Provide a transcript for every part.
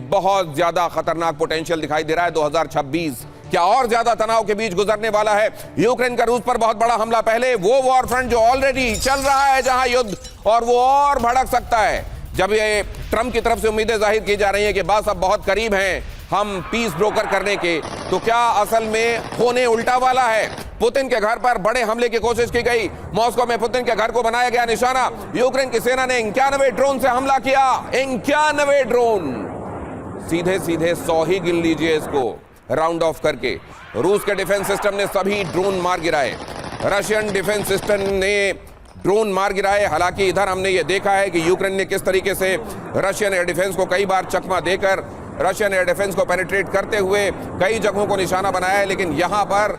बहुत ज्यादा खतरनाक पोटेंशियल दिखाई दे रहा है। 2026 क्या और ज्यादा तनाव के बीच गुजरने वाला है। यूक्रेन का रूस पर बहुत बड़ा हमला, पहले वो वॉर फ्रंट जो ऑलरेडी चल रहा है जहां युद्ध, और वो और भड़क सकता है। जब ये ट्रंप की तरफ से उम्मीदें जाहिर की जा रही हैं कि बस अब बहुत करीब हैं हम पीस ब्रोकर करने के, तो क्या असल में होने उल्टा वाला है। पुतिन के घर पर बड़े हमले की कोशिश की गई। मॉस्को में पुतिन के घर को बनाया गया निशाना। यूक्रेन की सेना ने 91 ड्रोन से हमला किया। 91 ड्रोन, सीधे सीधे 100 ही गिन लीजिए इसको राउंड ऑफ करके। रूस के डिफेंस सिस्टम ने सभी ड्रोन मार गिराए। रशियन डिफेंस सिस्टम ने ड्रोन मार गिराए। हालांकि इधर हमने ये देखा है कि यूक्रेन ने किस तरीके से रशियन एयर डिफेंस को कई बार चकमा देकर रशियन एयर डिफेंस को पेनिट्रेट करते हुए कई जगहों को निशाना बनाया है। लेकिन यहां पर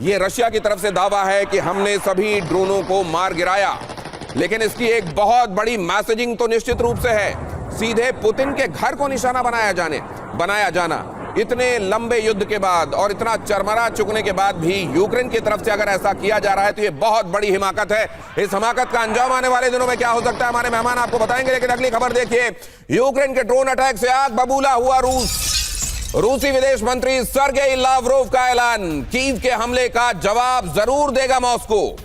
यह रशिया की तरफ से दावा है कि हमने सभी ड्रोनों को मार गिराया। लेकिन इसकी एक बहुत बड़ी मैसेजिंग तो निश्चित रूप से है। सीधे पुतिन के घर को निशाना बनाया जाना इतने लंबे युद्ध के बाद और इतना चरमरा चुकने के बाद भी यूक्रेन की तरफ से अगर ऐसा किया जा रहा है तो ये बहुत बड़ी हिमाकत है। इस हिमाकत का अंजाम आने वाले दिनों में क्या हो सकता है हमारे मेहमान आपको बताएंगे। लेकिन अगली खबर देखिए, यूक्रेन के ड्रोन अटैक से आग बबूला हुआ रूस। रूसी विदेश मंत्री सर्गेई लावरोव का ऐलान, कीव के हमले का जवाब जरूर देगा मॉस्को।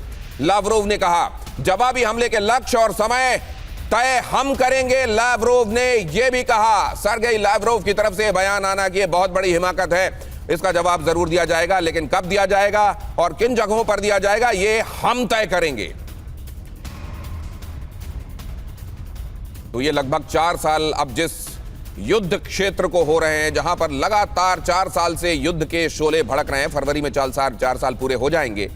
लावरोव ने कहा जवाबी हमले के लक्ष्य और समय तय हम करेंगे। लावरोव ने यह भी कहा, सर्गेई लावरोव की तरफ से बयान आना कि यह बहुत बड़ी हिमाकत है, इसका जवाब जरूर दिया जाएगा। लेकिन कब दिया जाएगा और किन जगहों पर दिया जाएगा ये हम तय करेंगे। तो ये लगभग 4 साल अब जिस युद्ध क्षेत्र को हो रहे हैं, जहां पर लगातार 4 साल से युद्ध के शोले भड़क रहे हैं, फरवरी में 4 साल पूरे हो जाएंगे,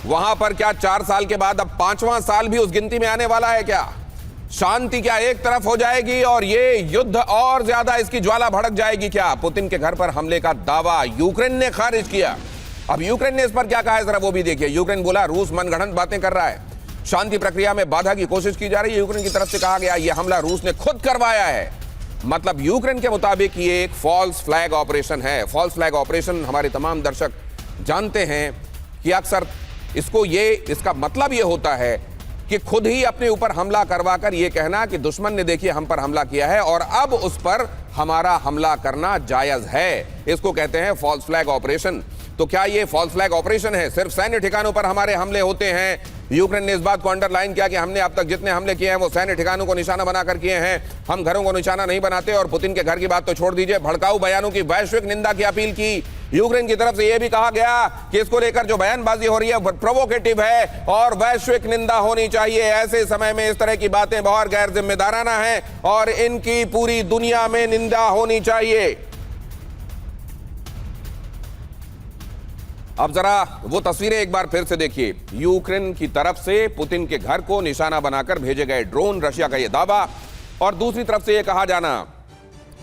वहां पर क्या 4 साल के बाद अब 5वां साल भी उस गिनती में आने वाला है क्या? शांति क्या एक तरफ हो जाएगी और ये युद्ध और ज्यादा इसकी ज्वाला भड़क जाएगी क्या? पुतिन के घर पर हमले का दावा यूक्रेन ने खारिज किया। अब यूक्रेन ने इस पर क्या कहा है जरा वो भी देखिए। यूक्रेन बोला रूस मनगढ़ंत बातें कर रहा है, शांति प्रक्रिया में बाधा की कोशिश की जा रही है। यूक्रेन की तरफ से कहा गया यह हमला रूस ने खुद करवाया है। मतलब यूक्रेन के मुताबिक ये एक फॉल्स फ्लैग ऑपरेशन है। फॉल्स फ्लैग ऑपरेशन हमारे तमाम दर्शक जानते हैं कि अक्सर इसका मतलब ये होता है कि खुद ही अपने ऊपर हमला करवाकर यह कहना कि दुश्मन ने देखिए हम पर हमला किया है और अब उस पर हमारा हमला करना जायज है। इसको कहते हैं फॉल्स फ्लैग ऑपरेशन। तो क्या ये फॉल्स फ्लैग ऑपरेशन है? सिर्फ सैन्य ठिकानों पर हमारे हमले होते हैं। यूक्रेन ने इस बात को अंडरलाइन किया कि हमने अब तक जितने हमले किए हैं वो सैन्य ठिकानों को निशाना बनाकर किए हैं, हम घरों को निशाना नहीं बनाते। और पुतिन के घर की बात तो छोड़ दीजिए, भड़काऊ बयानों की वैश्विक निंदा की अपील की। यूक्रेन की तरफ से यह भी कहा गया कि इसको लेकर जो बयानबाजी हो रही है वो प्रोवोकेटिव है और वैश्विक निंदा होनी चाहिए। ऐसे समय में इस तरह की बातें बहुत गैर जिम्मेदाराना है और इनकी पूरी दुनिया में निंदा होनी चाहिए। अब जरा वो तस्वीरें एक बार फिर से देखिए। यूक्रेन की तरफ से पुतिन के घर को निशाना बनाकर भेजे गए ड्रोन, रशिया का यह दावा, और दूसरी तरफ से यह कहा जाना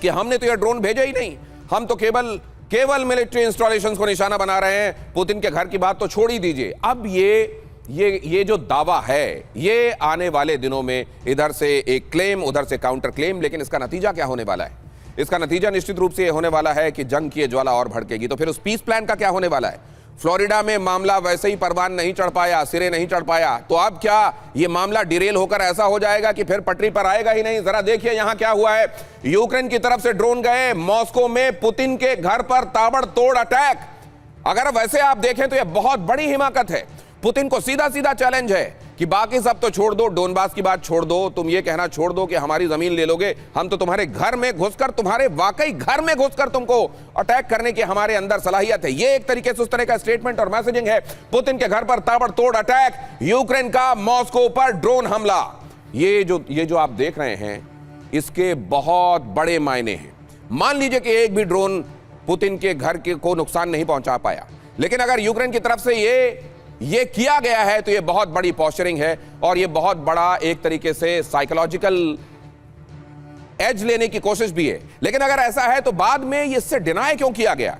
कि हमने तो यह ड्रोन भेजे ही नहीं, हम तो केवल मिलिट्री इंस्टॉलेशंस को निशाना बना रहे हैं। पुतिन के घर की बात तो छोड़ ही दीजिए। अब ये जो दावा है ये आने वाले दिनों में इधर से एक क्लेम उधर से काउंटर क्लेम, लेकिन इसका नतीजा क्या होने वाला है? इसका नतीजा निश्चित रूप से होने वाला है कि जंग की ज्वाला और भड़केगी। तो फिर उस पीस प्लान का क्या होने वाला है? फ्लोरिडा में मामला वैसे ही परवान नहीं चढ़ पाया, सिरे नहीं चढ़ पाया, तो अब क्या यह मामला डिरेल होकर ऐसा हो जाएगा कि फिर पटरी पर आएगा ही नहीं? जरा देखिए यहां क्या हुआ है। यूक्रेन की तरफ से ड्रोन गए मॉस्को में, पुतिन के घर पर ताबड़तोड़ अटैक। अगर वैसे आप देखें तो यह बहुत बड़ी हिमाकत है। पुतिन को सीधा सीधा चैलेंज है कि बाकी सब तो छोड़ दो, डोनबास की बात छोड़ दो, तुम ये कहना छोड़ दो कि हमारी जमीन ले लोगे, हम तो तुम्हारे घर में घुसकर, तुम्हारे वाकई घर में घुसकर तुमको अटैक करने की हमारे अंदर सलाहियत है। ये एक तरीके से उस तरह का स्टेटमेंट और मैसेजिंग है। पुतिन के घर पर ताबड़तोड़ अटैक, यूक्रेन का मॉस्को पर ड्रोन हमला। ये जो आप देख रहे हैं इसके बहुत बड़े मायने हैं। मान लीजिए कि एक भी ड्रोन पुतिन के घर को नुकसान नहीं पहुंचा पाया, लेकिन अगर यूक्रेन की तरफ से ये किया गया है तो ये बहुत बड़ी पॉस्चरिंग है और ये बहुत बड़ा एक तरीके से साइकोलॉजिकल एज लेने की कोशिश भी है। लेकिन अगर ऐसा है तो बाद में इससे डिनाई क्यों किया गया?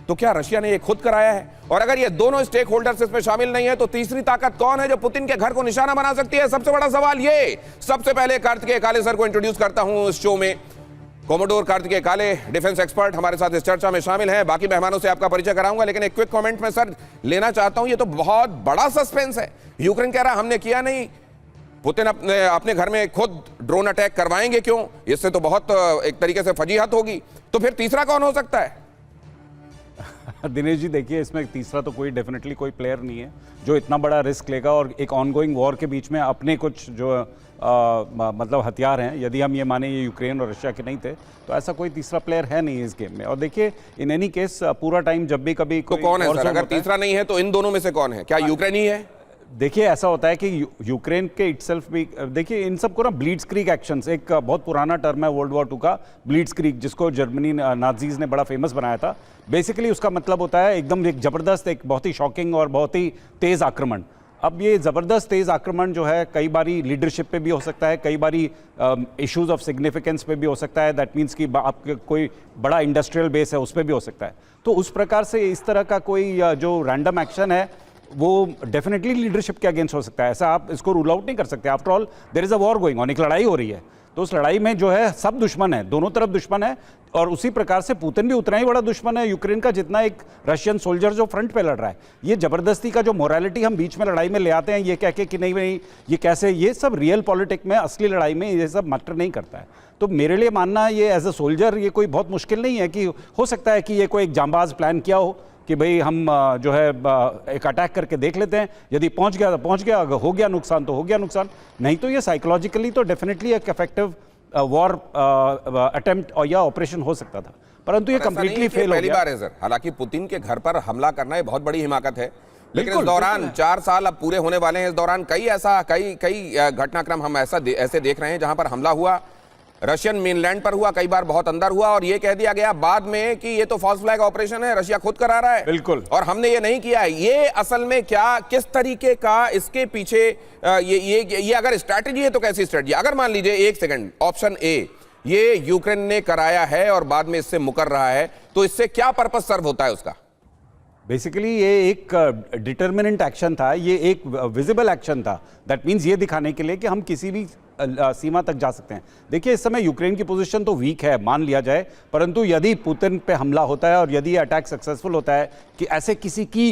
तो क्या रशिया ने ये खुद कराया है? और अगर ये दोनों स्टेक होल्डर्स इसमें शामिल नहीं है तो तीसरी ताकत कौन है जो पुतिन के घर को निशाना बना सकती है? सबसे बड़ा सवाल ये। सबसे पहले कार्तिकेय काले सर को इंट्रोड्यूस करता हूं इस शो में। कोमोडोर कार्तिकेय काले, डिफेंस एक्सपर्ट, हमारे साथ इस चर्चा में शामिल हैं। बाकी मेहमानों से आपका परिचय कराऊंगा, लेकिन एक क्विक कमेंट में सर लेना चाहता हूं। ये तो बहुत बड़ा सस्पेंस है। यूक्रेन कह रहा हमने किया नहीं, पुतिन अपने घर में खुद ड्रोन अटैक करवाएंगे क्यों? इससे तो बहुत एक तरीके से फजीहत होगी। तो फिर तीसरा कौन हो सकता है? दिनेश जी देखिए, इसमें तीसरा तो कोई डेफिनेटली कोई प्लेयर नहीं है जो इतना बड़ा रिस्क लेगा और एक ऑनगोइंग वॉर के बीच में अपने कुछ जो मतलब हथियार हैं, यदि हम ये माने ये यूक्रेन और रशिया के नहीं थे, तो ऐसा कोई तीसरा प्लेयर है नहीं इस गेम में। और देखिए इन एनी केस पूरा टाइम जब भी कभी तो कौन है सर? अगर तीसरा नहीं है तो इन दोनों में से कौन है? क्या यूक्रेन ही है? देखिए ऐसा होता है कि यूक्रेन के इटसेल्फ भी, देखिए इन सब को ना ब्लीट्सक्रीग एक्शंस, एक बहुत पुराना टर्म है वर्ल्ड वॉर 2 का ब्लीट्सक्रीग, जिसको जर्मनी नाजीज ने बड़ा फेमस बनाया था। बेसिकली उसका मतलब होता है एकदम एक जबरदस्त, एक बहुत ही शॉकिंग और बहुत ही तेज आक्रमण। अब ये ज़बरदस्त तेज आक्रमण जो है कई बारी लीडरशिप पे भी हो सकता है, कई बारी इश्यूज ऑफ सिग्निफिकेंस पे भी हो सकता है। दैट मीन्स कि आपके कोई बड़ा इंडस्ट्रियल बेस है उस पर भी हो सकता है। तो उस प्रकार से इस तरह का कोई जो रैंडम एक्शन है वो डेफिनेटली लीडरशिप के अगेंस्ट हो सकता है। ऐसा आप इसको रूल आउट नहीं कर सकते। After all there is a war going on, एक लड़ाई हो रही है, तो उस लड़ाई में जो है सब दुश्मन है, दोनों तरफ दुश्मन है। और उसी प्रकार से पुतिन भी उतना ही बड़ा दुश्मन है यूक्रेन का जितना एक रशियन सोल्जर जो फ्रंट पे लड़ रहा है। ये जबरदस्ती का जो मोरालिटी हम बीच में लड़ाई में ले आते हैं ये कह के कि नहीं भाई ये कैसे, ये सब रियल पॉलिटिक्स में, असली लड़ाई में ये सब मैटर नहीं करता है। तो मेरे लिए मानना ये एज अ सोल्जर ये कोई बहुत मुश्किल नहीं है कि हो सकता है कि ये कोई एक जांबाज प्लान किया हो कि भाई हम जो है एक अटैक करके देख लेते हैं, यदि पहुंच गया तो पहुंच गया, अगर हो गया नुकसान तो हो गया नुकसान। नहीं तो ये साइकोलॉजिकली तो डेफिनेटली एक इफेक्टिव वॉर अटेम्प्ट और या ऑपरेशन हो सकता था, परंतु ये कंप्लीटली फेल हो गया। पहली बार है सर, हालांकि पुतिन के घर पर हमला करना ये बहुत बड़ी हिमाकत है, लेकिन इस दौरान 4 साल अब पूरे होने वाले हैं, इस दौरान कई घटनाक्रम हम ऐसे देख रहे हैं जहां पर हमला हुआ, रशियन मेनलैंड पर हुआ, कई बार बहुत अंदर हुआ, और ये कह दिया गया बाद में कि ये तो फॉल्स फ्लैग ऑपरेशन है, रशिया खुद करा रहा है। बिल्कुल, और हमने ये नहीं किया है। ये असल में क्या, किस तरीके का इसके पीछे ये अगर स्ट्रैटेजी है तो कैसी स्ट्रैटेजी? अगर मान लीजिए, एक सेकंड, ऑप्शन ए ये यूक्रेन ने कराया है और बाद में इससे मुकर रहा है, तो इससे क्या पर्पस सर्व होता है उसका? बेसिकली ये एक डिटर्मिनेंट एक्शन था, ये एक विजिबल एक्शन था। दैट मीन्स ये दिखाने के लिए कि हम किसी भी सीमा तक जा सकते हैं। देखिए इस समय यूक्रेन की पोजीशन तो वीक है मान लिया जाए, परंतु यदि पुतिन पे हमला होता है और यदि अटैक सक्सेसफुल होता है कि ऐसे किसी की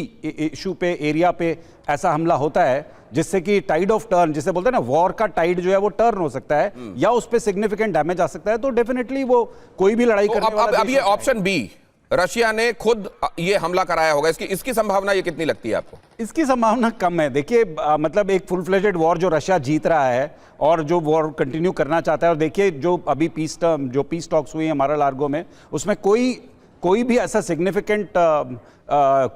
इशू पे, एरिया पे ऐसा हमला होता है जिससे कि टाइड ऑफ टर्न, जिसे बोलते हैं ना, वॉर का टाइड जो है वो टर्न हो सकता है या उस पर सिग्निफिकेंट डैमेज आ सकता है, तो डेफिनेटली वो कोई भी लड़ाई करने वाला। अब ये ऑप्शन बी, रशिया ने खुद ये हमला कराया होगा, इसकी संभावना ये कितनी लगती है आपको? इसकी संभावना कम है। देखिए मतलब एक फुल फ्लेजेड वॉर जो रशिया जीत रहा है और जो वॉर कंटिन्यू करना चाहता है, और देखिए जो अभी पीस टॉक्स हुई है हमारा लार्गो में, उसमें कोई भी ऐसा सिग्निफिकेंट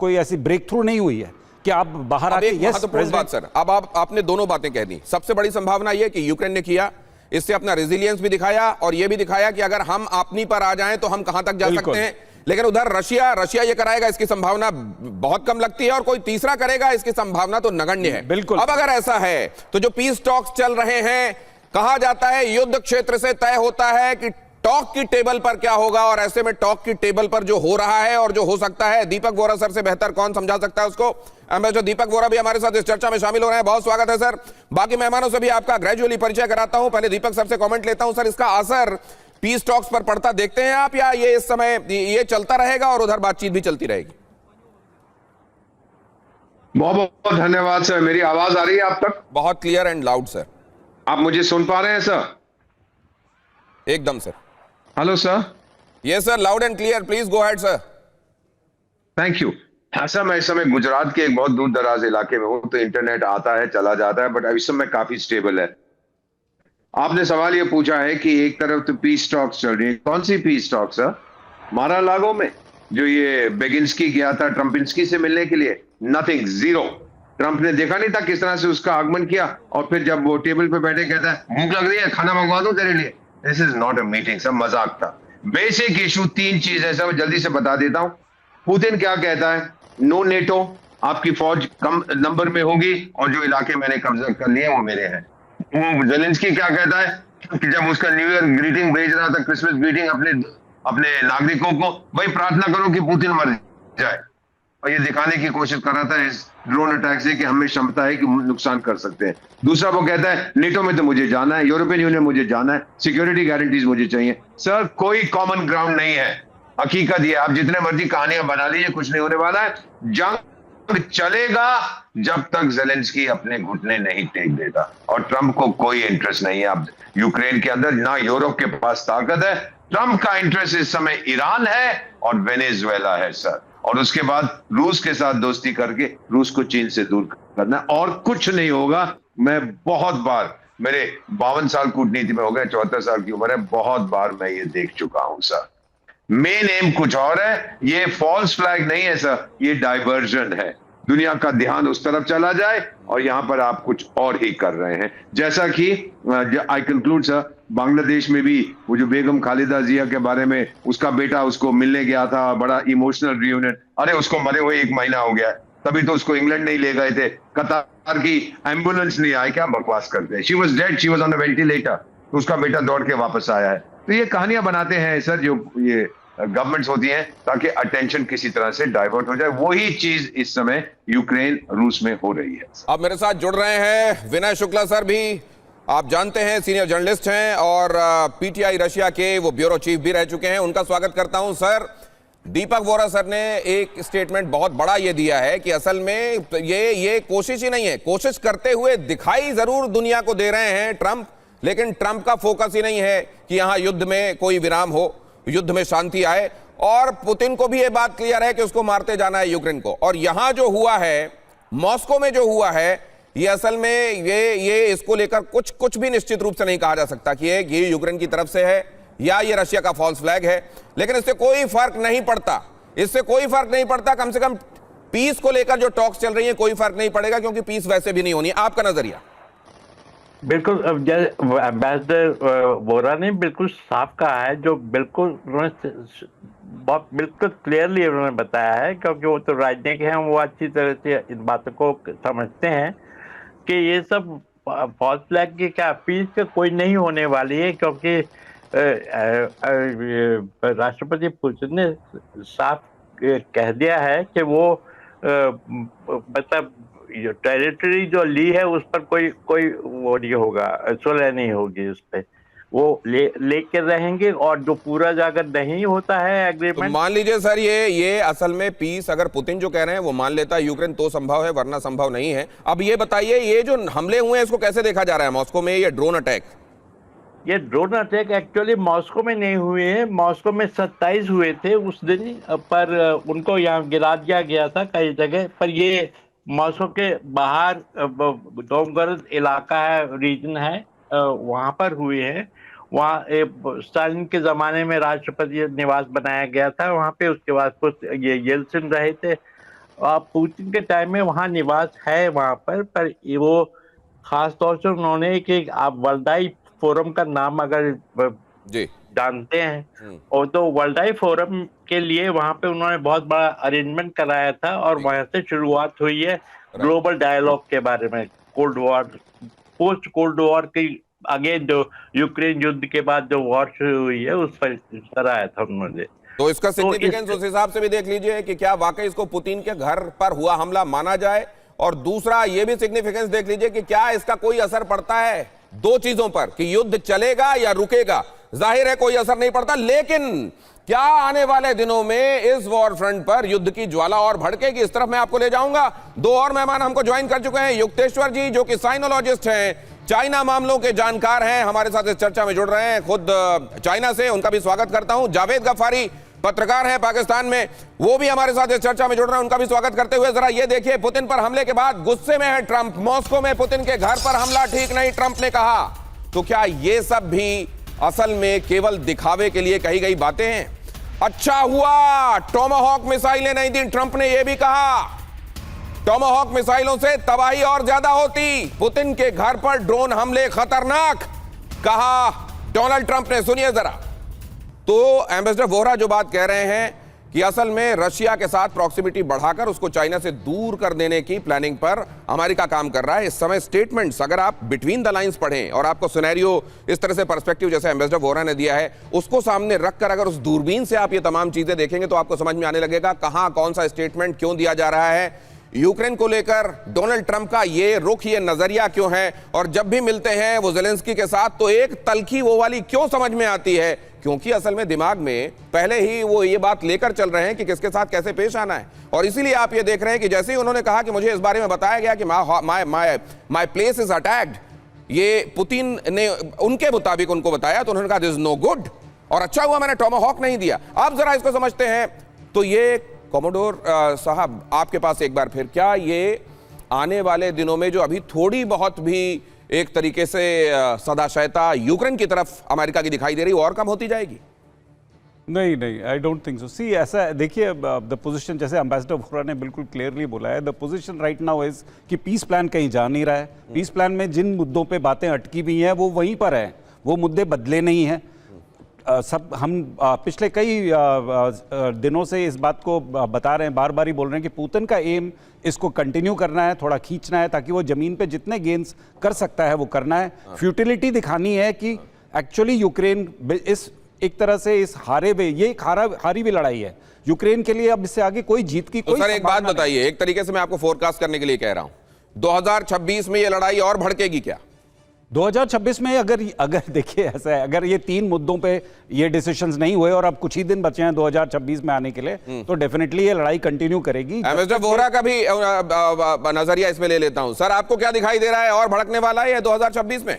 कोई ऐसी ब्रेक थ्रू नहीं हुई है कि आप बाहर आके। यस, महत्वपूर्ण बात सर, अब आपने दोनों बातें कह दी। सबसे बड़ी संभावना यह कि यूक्रेन ने किया, इससे अपना रेजिलियंस भी दिखाया और यह भी दिखाया कि अगर हम अपनी पर आ जाएं तो हम कहां तक जा सकते हैं। लेकिन उधर रशिया ये कराएगा, इसकी संभावना बहुत कम लगती है, और कोई तीसरा करेगा इसकी संभावना तो नगण्य है। बिल्कुल। अब अगर ऐसा है तो जो पीस टॉक्स चल रहे हैं, कहा जाता है युद्ध क्षेत्र से तय होता है कि टॉक की टेबल पर क्या होगा, और ऐसे में टॉक की टेबल पर जो हो रहा है और जो हो सकता है, दीपक वोरा सर से बेहतर कौन समझा सकता है उसको। एम्बेसडर दीपक वोरा भी हमारे साथ इस चर्चा में शामिल हो रहे हैं, बहुत स्वागत है सर। बाकी मेहमानों से भी आपका ग्रेजुअली परिचय कराता हूं, पहले दीपक सर से कमेंट लेता हूं। सर, इसका असर पीस टॉक्स पर पड़ता देखते हैं आप, या ये इस समय ये चलता रहेगा और उधर बातचीत भी चलती रहेगी? बहुत बहुत धन्यवाद सर। मेरी आवाज आ रही है आप तक? बहुत क्लियर एंड लाउड सर। आप मुझे सुन पा रहे हैं सर? एकदम sir. Hello sir. Yes sir, loud and clear, please go ahead sir. Thank you. Sir मैं इस समय गुजरात के एक बहुत दूर दराज इलाके में हूं, तो इंटरनेट आता है चला जाता है, बट इस समय काफी स्टेबल है। आपने सवाल ये पूछा है कि एक तरफ तो पीस टॉक्स चल रही है, कौन सी पीस टॉक्स सर? मारा-लागो में जो ये बेगिंस्की गया था ट्रम्पिंस्की से मिलने के लिए, नथिंग, जीरो। ट्रंप ने देखा नहीं था किस तरह से उसका आगमन किया, और फिर जब वो टेबल पे बैठे कहता है भूख लग रही है, खाना मंगवा दूं तेरे लिए। This is not a meeting, सब मजाक था। बेसिक इशू 3 चीज है, सब जल्दी से बता देता हूं। पुतिन क्या कहता है? नो नेटो, आपकी फौज कम नंबर में होगी और जो इलाके मैंने कब्जा कर लिए वो मेरे हैं। ज़ेलेंस्की क्या कहता है कि जब उसका न्यू ईयर ग्रीटिंग भेज रहा था, क्रिसमस ग्रीटिंग अपने नागरिकों को, वही प्रार्थना करो कि पुतिन मर जाए, और ये दिखाने की कोशिश कर रहा था इस ड्रोन अटैक से कि हमें क्षमता है कि नुकसान कर सकते हैं। दूसरा वो कहता है नेटो में तो मुझे जाना है, यूरोपियन यूनियन मुझे जाना है, सिक्योरिटी गारंटीज मुझे चाहिए। सर कोई कॉमन ग्राउंड नहीं है, हकीकत ये, आप जितने मर्जी कहानियां बना लीजिए कुछ नहीं होने वाला है। जंग चलेगा जब तक ज़ेलेंस्की अपने घुटने नहीं टेक देता, और ट्रंप को कोई इंटरेस्ट नहीं है अब यूक्रेन के अंदर, ना यूरोप के पास ताकत है। ट्रंप का इंटरेस्ट इस समय ईरान है और वेनेजुएला है सर, और उसके बाद रूस के साथ दोस्ती करके रूस को चीन से दूर करना, और कुछ नहीं होगा। मैं बहुत बार, मेरे 52 साल कूटनीति में हो गए, 74 साल की उम्र है, बहुत बार मैं ये देख चुका हूं सर। मेन एम कुछ और है, ये फॉल्स फ्लैग नहीं है सर, ये डाइवर्जन है। दुनिया का ध्यान उस तरफ चला जाए और यहां पर आप कुछ और ही कर रहे हैं। जैसा कि आई कंक्लूड सर, बांग्लादेश में भी वो जो बेगम खालिदा जिया के बारे में, उसका बेटा उसको मिलने गया था, बड़ा इमोशनल रियूनियन, अरे उसको मरे हुए 1 महीना हो गया, तभी तो उसको इंग्लैंड नहीं ले गए थे, कतार की एम्बुलेंस नहीं आई, क्या बकवास करते हैं। She was dead, she was on a ventilator, तो उसका बेटा दौड़ के वापस आया है। तो ये कहानियां बनाते हैं सर जो ये गवर्नमेंट्स होती हैं, ताकि अटेंशन किसी तरह से डाइवर्ट हो जाए। वही चीज इस समय यूक्रेन रूस में हो रही है। अब मेरे साथ जुड़ रहे हैं विनय शुक्ला सर भी, आप जानते हैं सीनियर जर्नलिस्ट हैं और पीटीआई रशिया के वो ब्यूरो चीफ भी रह चुके हैं, उनका स्वागत करता हूं। सर, दीपक वोरा सर ने एक स्टेटमेंट बहुत बड़ा ये दिया है कि असल में ये कोशिश ही नहीं है, कोशिश करते हुए दिखाई जरूर दुनिया को दे रहे हैं ट्रंप, लेकिन ट्रंप का फोकस ही नहीं है कि यहां युद्ध में कोई विराम हो, युद्ध में शांति आए, और पुतिन को भी ये बात क्लियर है कि उसको मारते जाना है यूक्रेन को। और यहां जो हुआ है, मॉस्को में जो हुआ है, ये असल में ये इसको लेकर कुछ भी निश्चित रूप से नहीं कहा जा सकता कि ये यूक्रेन की तरफ से है या ये रशिया का फॉल्स फ्लैग है, लेकिन इससे कोई फर्क नहीं पड़ता, इससे कोई फर्क नहीं पड़ता। कम से कम पीस को लेकर जो टॉक्स चल रही है कोई फर्क नहीं पड़ेगा, क्योंकि पीस वैसे भी नहीं होनी। आपका नजरिया? बिल्कुल, एम्बेसडर वोरा ने बिल्कुल साफ कहा है, जो बिल्कुल क्लियरली उन्होंने बताया है, क्योंकि वो तो राजनीतिक हैं, वो अच्छी तरह से इन बातों को समझते हैं कि ये सब फॉल्स फ्लैग की क्या पीस का कोई नहीं होने वाली है, क्योंकि राष्ट्रपति पुतिन ने साफ कह दिया है कि वो मतलब टेरिटरी जो ली है उस पर कोई वो नहीं होगा, सुलह नहीं होगी, उस पर वो लेके रहेंगे। और जो पूरा अगर नहीं होता है एग्रीमेंट, तो मान लीजिए सर ये असल में पीस अगर पुतिन जो कह रहे हैं वो मान लेता है यूक्रेन, तो संभव है, वरना संभव नहीं है। अब ये बताइए, ये जो हमले हुए हैं इसको कैसे देखा जा रहा है मॉस्को में, ये ड्रोन अटैक? ये ड्रोन अटैक एक्चुअली मॉस्को में नहीं हुए हैं, मॉस्को में 27 हुए थे उस दिन, पर उनको यहाँ गिरा दिया गया था कई जगह पर। ये मॉस्को के बाहर डोमगर्द इलाका है, रीजन है, वहाँ पर हुए हैं। वहाँ स्टालिन के ज़माने में राष्ट्रपति निवास बनाया गया था वहाँ पे, उसके बाद कुछ ये येल्सिन रहे थे, पुतिन के टाइम में वहाँ निवास है वहाँ पर वो खास तौर से उन्होंने कि आप वर्ल्डाई फोरम का नाम अगर जी जानते हैं, और तो वर्ल्डाई फोरम के लिए वहाँ पे उन्होंने बहुत बड़ा अरेंजमेंट कराया था, और वहाँ से शुरुआत हुई है ग्लोबल डायलॉग के बारे में, cold war, post cold war की अगेन जो यूक्रेन युद्ध के बाद जो वॉर शुरू हुई है उस पर कराया था उन्होंने। तो इसका सिग्निफिकेंस उस हिसाब से भी देख लीजिए कि क्या वाकई इसको पुतिन के घर पर हुआ हमला माना जाए, और दूसरा ये भी सिग्निफिकेंस देख लीजिए कि क्या इसका कोई असर पड़ता है दो चीजों पर, कि युद्ध चलेगा या रुकेगा। जाहिर है कोई असर नहीं पड़ता, लेकिन क्या आने वाले दिनों में इस वॉर फ्रंट पर युद्ध की ज्वाला और भड़केगी? इस तरफ मैं आपको ले जाऊंगा। दो और मेहमान हमको ज्वाइन कर चुके हैं, युक्तेश्वर जी जो कि साइनोलॉजिस्ट हैं, चाइना मामलों के जानकार हैं, हमारे साथ इस चर्चा में जुड़ रहे हैं, खुद चाइना से, उनका भी स्वागत करता हूं। जावेद गफ्फारी पत्रकार हैं पाकिस्तान में, वो भी हमारे साथ इस चर्चा में जुड़ रहे हैं, उनका भी स्वागत करते हुए जरा ये देखिए, पुतिन पर हमले के बाद गुस्से में है ट्रंप, मॉस्को में पुतिन के घर पर हमला ठीक नहीं, ट्रंप ने कहा। तो क्या ये सब भी असल में केवल दिखावे के लिए कही गई बातें हैं? अच्छा हुआ टोमाहॉक मिसाइलें नहीं दी, ट्रंप ने यह भी कहा, टोमाहॉक मिसाइलों से तबाही और ज्यादा होती, पुतिन के घर पर ड्रोन हमले खतरनाक, कहा डोनाल्ड ट्रंप ने। सुनिए जरा। तो एम्बेसडर वोहरा जो बात कह रहे हैं कि असल में रशिया के साथ प्रॉक्सिमिटी बढ़ाकर उसको चाइना से दूर कर देने की प्लानिंग पर अमेरिका काम कर रहा है। इस समय स्टेटमेंट्स अगर आप बिटवीन द लाइंस पढ़ें और आपको सिनेरियो इस तरह से पर्सपेक्टिव जैसे एम्बेसडर वोहरा ने दिया है उसको सामने रखकर अगर उस दूरबीन से आप ये तमाम चीजें देखेंगे तो आपको समझ में आने लगेगा कहां कौन सा स्टेटमेंट क्यों दिया जा रहा है, यूक्रेन को लेकर डोनाल्ड ट्रंप का ये रुख, ये नजरिया क्यों है, और जब भी मिलते हैं वो ज़ेलेंस्की के साथ तो एक तलखी वो वाली क्यों समझ में आती है क्योंकि असल में दिमाग में पहले ही वो ये बात लेकर चल रहे हैं कि किसके साथ कैसे पेश आना है। और इसीलिए आप ये देख रहे हैं कि जैसे ही उन्होंने कहा कि मुझे इस बारे में बताया गया कि माय प्लेस इज अटैक्ड, ये पुतिन ने उनके मुताबिक उनको बताया, तो उन्होंने कहा दिस इज नो गुड, और अच्छा हुआ मैंने टॉमाहॉक नहीं दिया। आप जरा इसको समझते हैं। तो ये कॉमोडोर साहब, आपके पास एक बार फिर, क्या ये आने वाले दिनों में जो अभी थोड़ी बहुत भी एक तरीके से सदाशयता यूक्रेन की तरफ अमेरिका की दिखाई दे रही, और कम होती जाएगी? नहीं नहीं, आई डोंट थिंक सो। सी, ऐसा देखिए, द पोजीशन जैसे एम्बेसडर वोरा ने बिल्कुल क्लियरली बोला है, the position right now is कि पीस प्लान कहीं जा नहीं रहा है। पीस प्लान में जिन मुद्दों पे बातें अटकी हुई हैं वो वहीं पर हैं, वो मुद्दे बदले नहीं हैं। सब हम पिछले कई दिनों से इस बात को बता रहे हैं, बार बार ही बोल रहे हैं कि पुतिन का एम इसको कंटिन्यू करना है, थोड़ा खींचना है, ताकि वो जमीन पे जितने गेन्स कर सकता है वो करना है। फ्यूटिलिटी दिखानी है कि एक्चुअली यूक्रेन इस एक तरह से इस हारे हुए, ये एक हारी हुई लड़ाई है यूक्रेन के लिए। अब इससे आगे कोई जीत की कोई सर एक बात बताइए, एक तरीके से मैं आपको फोरकास्ट करने के लिए कह रहा हूं, 2026 में ये लड़ाई और भड़केगी क्या? 2026 में अगर देखिए ऐसा है, अगर ये 3 मुद्दों पे ये डिसीजंस नहीं हुए और अब कुछ ही दिन बचे हैं 2026 में आने के लिए, तो डेफिनेटली ये लड़ाई कंटिन्यू करेगी। एम्बेसडर वोहरा का भी नजरिया इसमें ले लेता हूं। सर आपको क्या दिखाई दे रहा है, और भड़कने वाला है 2026 में?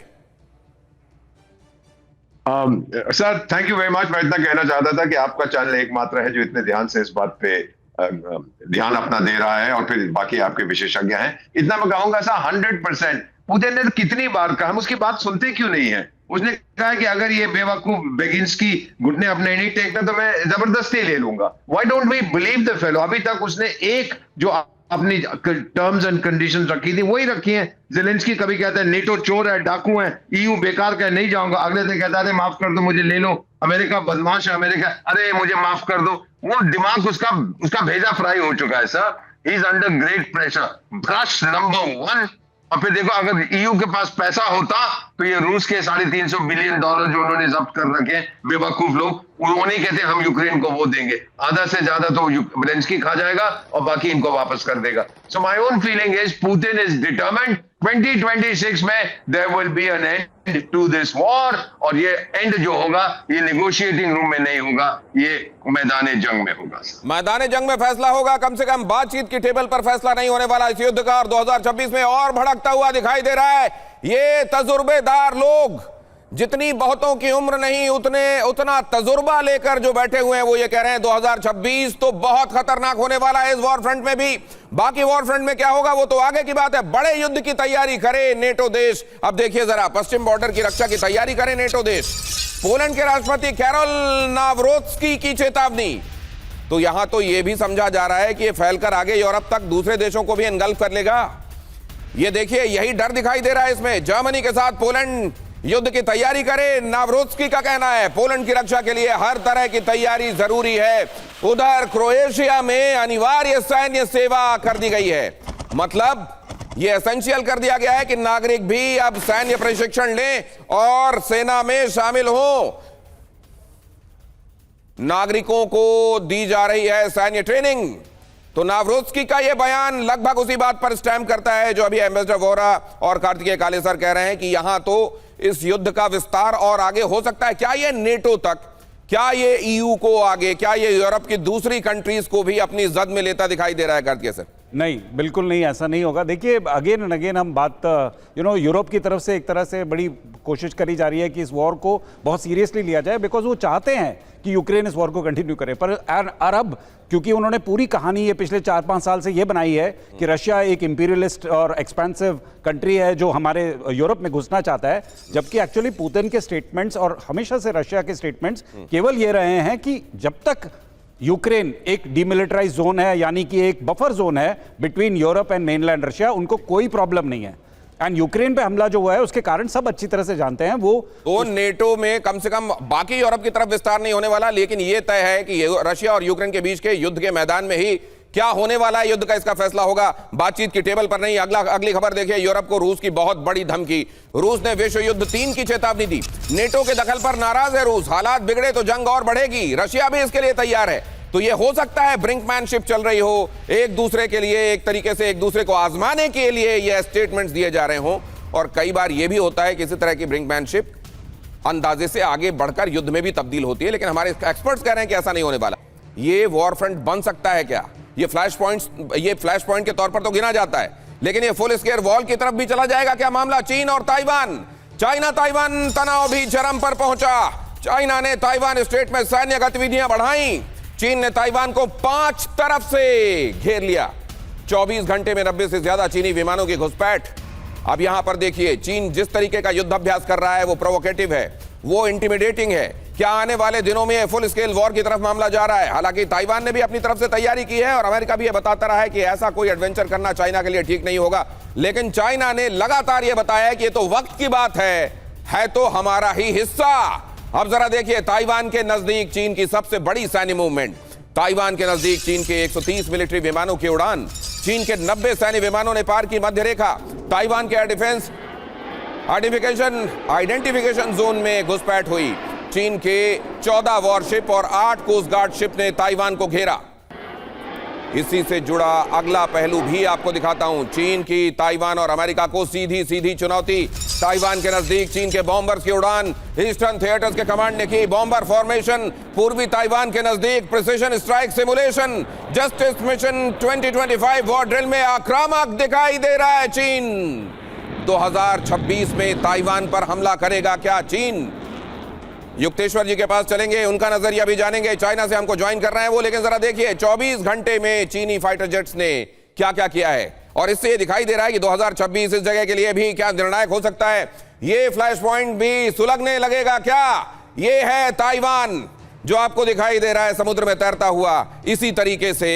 Sir thank you very much. मैं इतना कहना चाहता था कि आपका चैनल एकमात्र है जो इतने ध्यान से इस बात पे ध्यान अपना दे रहा है, और फिर बाकी आपके विशेषज्ञ हैं। इतना मैं कहूंगा सर, 100% पुतिन ने कितनी बार कहा, हम उसकी बात सुनते क्यों नहीं है? उसने कहा कि अगर ये बेवकूफ बेगिंस्की घुटने अपने नहीं टेकता तो मैं जबरदस्ती ले लूंगा। Why don't we believe the fellow? अभी तक उसने एक जो अपनी टर्म्स एंड कंडीशंस रखी थी वही रखी हैं। ज़ेलेंस्की कभी कहता है नेटो चोर है, डाकू है, ईयू बेकार का, नहीं जाऊंगा, अगले दिन कहता है माफ कर दो मुझे, ले लो, अमेरिका बदमाश है, अमेरिका अरे मुझे माफ कर दो। वो दिमाग उसका भेजा फ्राई हो चुका है sir. He is under great pressure, brush number 1। और फिर देखो, अगर ईयू के पास पैसा होता तो ये रूस के $350 बिलियन जो उन्होंने जब्त कर रखे हैं बेवकूफ लोग, वो नहीं कहते हम यूक्रेन को वो देंगे, आधा से ज्यादा तो ज़ेलेंस्की खा जाएगा और बाकी इनको वापस कर देगा। So my own feeling is Putin is determined 2026 में there will be an end to this war, और ये एंड जो होगा ये नेगोशिएटिंग रूम में नहीं होगा, ये मैदान जंग में होगा। मैदान जंग में फैसला होगा, कम से कम बातचीत की टेबल पर फैसला नहीं होने वाला इस युद्ध का। और 2026 में और भड़कता हुआ दिखाई दे रहा है ये तजुर्बेदार लोग, जितनी बहुतों की उम्र नहीं उतना तजुर्बा लेकर जो बैठे हुए हैं, वो ये कह रहे हैं 2026 तो बहुत खतरनाक होने वाला है इस वॉर फ्रंट में भी। बाकी वॉर फ्रंट में क्या होगा वो तो आगे की बात है। बड़े युद्ध की तैयारी करे नेटो देश। अब देखिए जरा, पश्चिम बॉर्डर की रक्षा की तैयारी करे नेटो देश। पोलैंड के राष्ट्रपति कैरोल नावरोत्स्की की चेतावनी। तो यहां तो यह भी समझा जा रहा है कि यह फैलकर आगे यूरोप तक दूसरे देशों को भी एनगल्फ कर लेगा। ये देखिए, यही डर दिखाई दे रहा है इसमें। जर्मनी के साथ पोलैंड युद्ध की तैयारी करे, नावरोत्स्की का कहना है। पोलैंड की रक्षा के लिए हर तरह की तैयारी जरूरी है। उधर क्रोएशिया में अनिवार्य सैन्य सेवा कर दी गई है। मतलब यह एसेंशियल कर दिया गया है कि नागरिक भी अब सैन्य प्रशिक्षण लें और सेना में शामिल हों। नागरिकों को दी जा रही है सैन्य ट्रेनिंग। तो नावरोत्स्की का यह बयान लगभग उसी बात पर स्टैम्प करता है जो अभी एम्बेसडर वोहरा और कार्तिकेय काले सर कह रहे हैं कि यहां तो इस युद्ध का विस्तार और आगे हो सकता है। क्या ये नेटो तक, क्या ये ईयू को आगे, क्या ये यूरोप की दूसरी कंट्रीज को भी अपनी जद में लेता दिखाई दे रहा है कार्तिकेय सर? नहीं, बिल्कुल नहीं, ऐसा नहीं होगा। देखिए, अगेन एंड अगेन हम बात यूरोप की तरफ से एक तरह से बड़ी कोशिश करी जा रही है कि इस वॉर को बहुत सीरियसली लिया जाए, बिकॉज वो चाहते हैं कि यूक्रेन इस वॉर को कंटिन्यू करे। पर अरब, क्योंकि उन्होंने पूरी कहानी ये पिछले 4-5 साल से ये बनाई है कि रशिया एक इंपीरियलिस्ट और एक्सपेंसिव कंट्री है जो हमारे यूरोप में घुसना चाहता है, जबकि एक्चुअली पुतिन के स्टेटमेंट्स और हमेशा से रशिया के स्टेटमेंट्स केवल ये रहे हैं कि जब तक यूक्रेन एक डीमिलिटराइज जोन है, यानी कि एक बफर जोन है between Europe and mainland Russia, उनको कोई प्रॉब्लम नहीं है। एंड यूक्रेन पे हमला जो हुआ है उसके कारण सब अच्छी तरह से जानते हैं। वो तो नेटो में कम से कम बाकी यूरोप की तरफ विस्तार नहीं होने वाला, लेकिन यह तय है कि रशिया और यूक्रेन के बीच के युद्ध के मैदान में ही क्या होने वाला है युद्ध का, इसका फैसला होगा। बातचीत की टेबल पर नहीं। अगली खबर देखिए, यूरोप को रूस की बहुत बड़ी धमकी। रूस ने विश्व युद्ध 3 की चेतावनी दी। नेटो के दखल पर नाराज है रूस। हालात बिगड़े तो जंग और बढ़ेगी। रशिया भी इसके लिए तैयार है। तो यह हो सकता है ब्रिंकमैनशिप चल रही हो, एक दूसरे के लिए एक तरीके से एक दूसरे को आजमाने के लिए यह स्टेटमेंट्स दिए जा रहे हों। और कई बार यह भी होता है कि इसी तरह की ब्रिंकमैनशिप अंदाजे से आगे बढ़कर युद्ध में भी तब्दील होती है, लेकिन हमारे एक्सपर्ट्स कह रहे हैं कि ऐसा नहीं होने वाला। ये वॉर फ्रंट बन सकता है क्या? ये फ्लैश पॉइंट के तौर पर तो गिना जाता है, लेकिन ये फुल स्केल वॉर की तरफ भी चला जाएगा क्या मामला? चीन और ताइवान, चाइना ताइवान तनाव भी चरम पर पहुंचा। चाइना ने ताइवान स्ट्रेट में सैन्य गतिविधियां बढ़ाई। चीन ने ताइवान को 5 तरफ से घेर लिया। 24 घंटे में 90 से ज्यादा चीनी विमानों की घुसपैठ। अब यहां पर देखिए, चीन जिस तरीके का युद्धाभ्यास कर रहा है वो प्रोवोकेटिव है, वो इंटिमिडेटिंग है। क्या आने वाले दिनों में फुल स्केल वॉर की तरफ मामला जा रहा है? हालांकि ताइवान ने भी अपनी तरफ से तैयारी की है और अमेरिका भी ये बताता रहा है कि ऐसा कोई एडवेंचर करना चाइना के लिए ठीक नहीं होगा, लेकिन चाइना ने लगातार ये बताया है कि ये तो वक्त की बात है तो हमारा ही हिस्सा। अब जरा देखिए, ताइवान के नजदीक चीन की सबसे बड़ी सैन्य मूवमेंट। ताइवान के नजदीक चीन के 130 मिलिट्री विमानों की उड़ान। चीन के 90 सैन्य विमानों ने पार की मध्य रेखा। ताइवान के एयर डिफेंस आइडेंटिफिकेशन जोन में घुसपैठ हुई। चीन के 14 वॉरशिप और 8 कोस्ट गार्ड शिप ने ताइवान को घेरा। इसी से जुड़ा अगला पहलू भी आपको दिखाता हूं। चीन की ताइवान और अमेरिका को सीधी सीधी चुनौती। ताइवान के नजदीक चीन के बॉम्बर्स की उड़ान। ईस्टर्न थिएटर्स के कमांड ने की बॉम्बर फॉर्मेशन। पूर्वी ताइवान के नजदीक precision strike simulation. Justice mission 2025 war drill में आक्रामक दिखाई दे रहा है चीन। 2026 में ताइवान पर हमला करेगा क्या चीन? युक्तेश्वर जी के पास चलेंगे, उनका नजरिया भी जानेंगे। चाइना से हमको ज्वाइन कर रहे हैं वो, लेकिन जरा देखिए 24 घंटे में चीनी फाइटर जेट्स ने क्या क्या किया है, और इससे ये दिखाई दे रहा है कि 2026 इस जगह के लिए भी क्या निर्णायक हो सकता है। ये फ्लैश पॉइंट भी सुलगने लगेगा क्या? ये है ताइवान जो आपको दिखाई दे रहा है समुद्र में तैरता हुआ। इसी तरीके से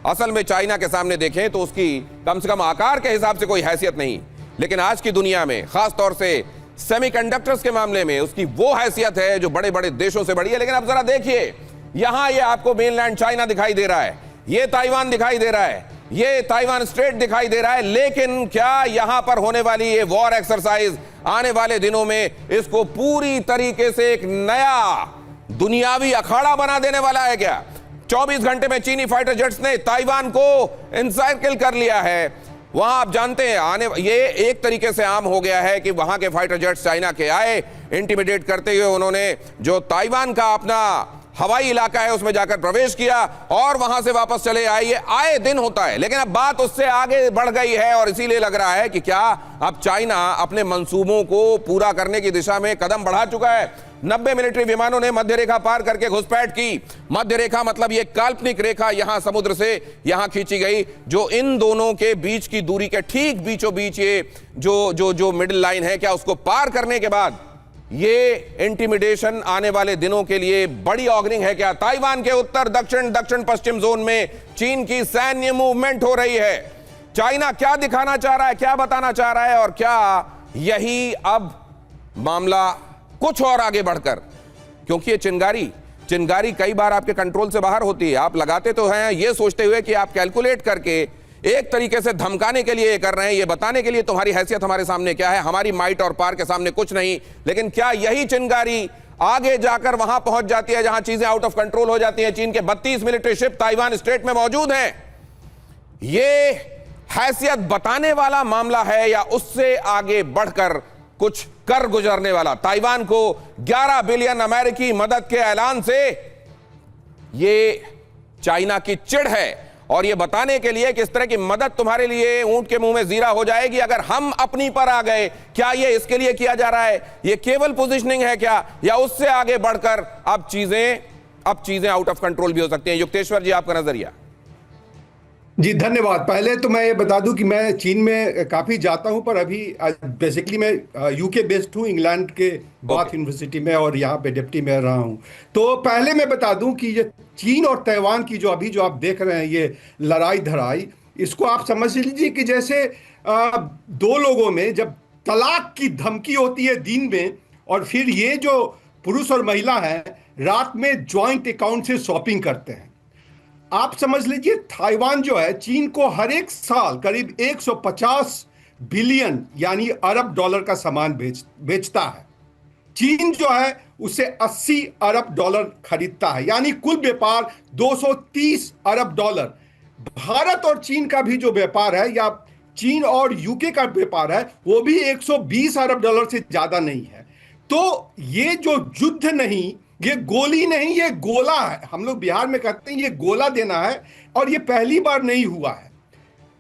असल में चाइना के सामने देखें तो उसकी कम से कम आकार के हिसाब से कोई हैसियत नहीं, लेकिन आज की दुनिया में खासतौर से सेमीकंडक्टर्स के मामले में उसकी वो हैसियत है जो बड़े बड़े देशों से बड़ी है। लेकिन अब जरा देखिए, यहां ये आपको मेनलैंड चाइना दिखाई दे रहा है, ये ताइवान दिखाई दे रहा है, ये ताइवान स्ट्रेट दिखाई दे रहा है, लेकिन क्या यहां पर होने वाली ये वॉर एक्सरसाइज आने वाले दिनों में इसको पूरी तरीके से एक नया दुनियावी अखाड़ा बना देने वाला है क्या? 24 घंटे में चीनी फाइटर जेट्स ने ताइवान को एनसाइकिल कर लिया है। वहां आप जानते हैं ये एक तरीके से आम हो गया है कि वहां के फाइटर जेट्स चाइना के आए, इंटिमिडेट करते हुए उन्होंने जो ताइवान का अपना हवाई इलाका है उसमें जाकर प्रवेश किया और वहां से वापस चले आए। ये आए दिन होता है, लेकिन अब बात उससे आगे बढ़ गई है और इसीलिए लग रहा है कि क्या अब चाइना अपने मंसूबों को पूरा करने की दिशा में कदम बढ़ा चुका है। 90 मिलिट्री विमानों ने मध्य रेखा पार करके घुसपैठ की। मध्य रेखा मतलब ये काल्पनिक रेखा यहां समुद्र से यहां खींची गई, जो इन दोनों के बीच की दूरी के ठीक बीचों बीच ये जो मिडिल लाइन है, क्या उसको पार करने के बाद ये इंटिमिडेशन आने वाले दिनों के लिए बड़ी ऑगरिंग है क्या? ताइवान के उत्तर दक्षिण दक्षिण पश्चिम जोन में चीन की सैन्य मूवमेंट हो रही है। चाइना क्या दिखाना चाह रहा है, क्या बताना चाह रहा है, और क्या यही अब मामला कुछ और आगे बढ़कर, क्योंकि ये चिंगारी कई बार आपके कंट्रोल से बाहर होती है। आप लगाते तो हैं ये सोचते हुए कि आप कैलकुलेट करके एक तरीके से धमकाने के लिए ये कर रहे हैं, ये बताने के लिए तुम्हारी हैसियत हमारे सामने क्या है, हमारी माइट और पार के सामने कुछ नहीं। लेकिन क्या यही चिंगारी आगे जाकर वहां पहुंच जाती है जहां चीजें आउट ऑफ कंट्रोल हो जाती हैं? चीन के 32 मिलिट्री शिप ताइवान स्ट्रेट में मौजूद हैं। ये हैसियत बताने वाला मामला है या उससे आगे बढ़कर कुछ कर गुजरने वाला? ताइवान को 11 बिलियन अमेरिकी मदद के ऐलान से ये चाइना की चिढ़ है और ये बताने के लिए कि इस तरह की मदद तुम्हारे लिए ऊंट के मुंह में जीरा हो जाएगी अगर हम अपनी पर आ गए। क्या ये इसके लिए किया जा रहा है? ये केवल पोजीशनिंग है क्या, या उससे आगे बढ़कर अब चीजें आउट ऑफ कंट्रोल भी हो सकती हैं? युक्तेश्वर जी, आपका नजरिया। जी धन्यवाद। पहले तो मैं ये बता दूं कि मैं चीन में काफ़ी जाता हूं, पर अभी बेसिकली मैं यूके बेस्ड हूं, इंग्लैंड के बाथ यूनिवर्सिटी में, और यहाँ पे डिप्टी में रहा हूं। तो पहले मैं बता दूं कि ये चीन और ताइवान की जो आप देख रहे हैं ये लड़ाई धड़ाई, इसको आप समझ लीजिए कि जैसे दो लोगों में जब तलाक की धमकी होती है दिन में, और फिर ये जो पुरुष और महिला है रात में ज्वाइंट अकाउंट से शॉपिंग करते हैं। आप समझ लीजिए ताइवान जो है चीन को हर एक साल करीब 150 बिलियन यानी अरब डॉलर का सामान बेचता है। चीन जो है उसे 80 अरब डॉलर खरीदता है, यानी कुल व्यापार 230 अरब डॉलर। भारत और चीन का भी जो व्यापार है, या चीन और यूके का व्यापार है, वो भी 120 अरब डॉलर से ज्यादा नहीं है। तो ये जो युद्ध नहीं, ये गोली नहीं, ये गोला है। हम लोग बिहार में कहते हैं ये गोला देना है, और ये पहली बार नहीं हुआ है।